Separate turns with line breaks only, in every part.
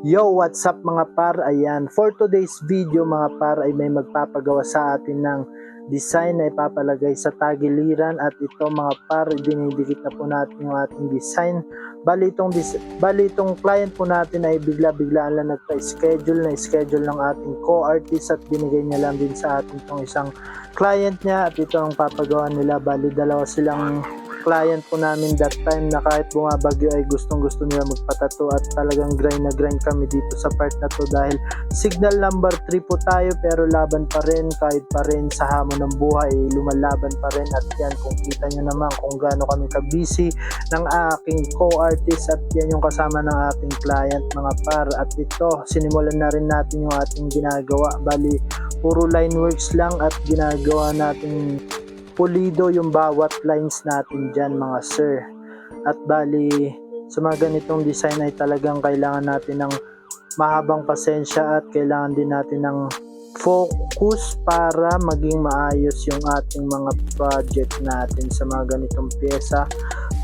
Yo, what's up mga par? Ayan, for today's video mga par ay may magpapagawa sa atin ng design na ipapalagay sa tagiliran at ito mga par, dinidikit na po natin yung ating design. Bali itong client po natin ay bigla-biglaan lang nagpa-schedule ng ating co-artist at binigay niya lang din sa atin itong isang client niya at ito ang papagawa nila. Bali dalawa silang client po namin that time na kahit bumabagyo ay gustong-gusto nila magpatato at talagang grind na grind kami dito sa part na to dahil signal number 3 po tayo pero laban pa rin kahit pa rin sa hamon ng buhay lumalaban pa rin at yan kung kita nyo naman kung gaano kami ka-busy ng aking co-artist at yan yung kasama ng ating client mga par at ito sinimulan na rin natin yung ating ginagawa bali puro line works lang at ginagawa natin pulido yung bawat lines natin dyan mga sir at bali sa mga ganitong design ay talagang kailangan natin ng mahabang pasensya at kailangan din natin ng focus para maging maayos yung ating mga project natin sa mga ganitong pyesa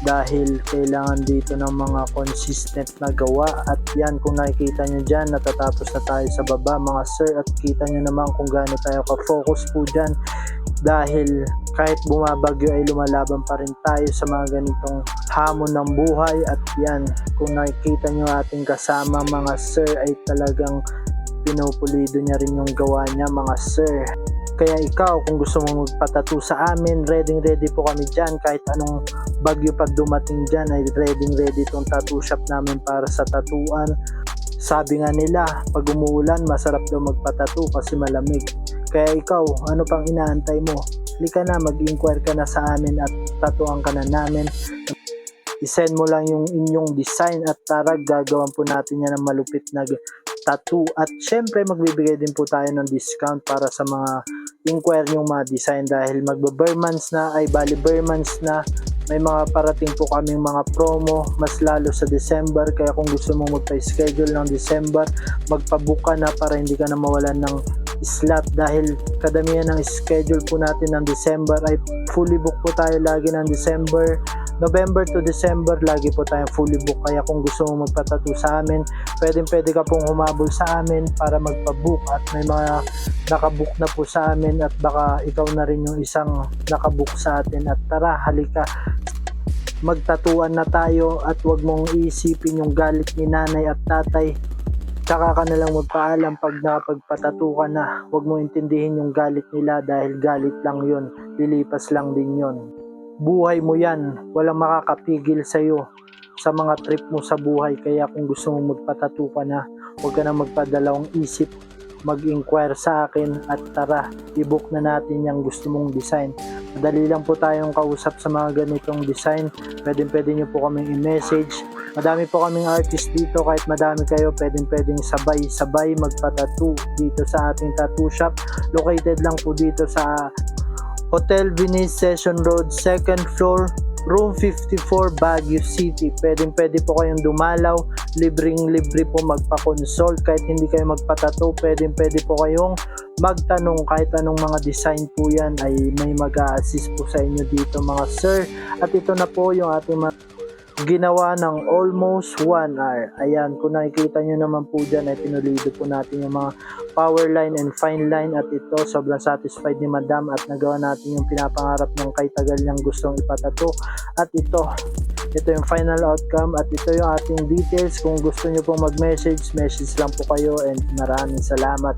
dahil kailangan dito ng mga consistent na gawa at yan kung nakikita nyo dyan natatapos na tayo sa baba mga sir at kita nyo naman kung gaano tayo ka-focus po dyan dahil kahit bumabagyo ay lumalaban pa rin tayo sa mga ganitong hamon ng buhay at yan kung nakikita nyo ating kasama mga sir ay talagang pinupulido niya rin yung gawa niya mga sir. Kaya ikaw kung gusto mong magpatato sa amin, ready po kami dyan kahit anong bagyo pag dumating dyan ay ready itong tattoo shop namin para sa tatuan. Sabi nga nila pag umuulan masarap daw magpatato kasi malamig. Kaya ikaw ano pang inaantay mo? Halika na mag-inquire ka na sa amin at tatuan ka na namin. I-send mo lang yung inyong design at tara gagawan po natin yan ng malupit na tattoo at syempre magbibigay din po tayo ng discount para sa mga inquire yung mga design dahil magbe-bare months na ay bali bare months na may mga parating po kaming mga promo mas lalo sa December kaya kung gusto mong magpa-schedule ng December magpabook ka na para hindi ka na mawalan ng slot dahil kadamihan ng schedule po natin ng December ay fully book po tayo lagi ng December. November to December lagi po tayong fully book kaya kung gusto mo magpatato sa amin pwede ka pong humabol sa amin para magpabook at may mga nakabook na po sa amin at baka ikaw na rin yung isang nakabook sa atin at tara halika magtatuan na tayo at wag mong iisipin yung galit ni nanay at tatay tsaka ka na lang magpaalam pag nakapagpatato ka na wag mong intindihin yung galit nila dahil galit lang yun lilipas lang din yun. Buhay mo yan, walang makakapigil sa'yo sa mga trip mo sa buhay kaya kung gusto mong magpatato ka na huwag ka na magpadalawang isip mag-inquire sa akin at tara i-book na natin yung gusto mong design. Madali lang po tayong kausap sa mga ganitong design pwede nyo po kaming i-message madami po kaming artist dito kahit madami kayo pwedeng sabay magpatato dito sa ating tattoo shop located lang po dito sa Hotel Venice Session Road, 2nd floor, room 54, Baguio City. Pwede po kayong dumalaw, libre po magpa-consult kahit hindi kayo magpatato. Pwede po kayong magtanong kahit anong mga design po yan ay may mag-a-assist po sa inyo dito mga sir. At ito na po yung ating ginawa ng almost 1 hour. Ayan, kung nakikita nyo naman po dyan ay pinulido po natin yung mga power line and fine line at ito sobrang satisfied ni madam at nagawa natin yung pinapangarap ng kay tagal niyang gustong ipatato at ito yung final outcome at ito yung ating details. Kung gusto nyo pong message lang po kayo and maraming salamat.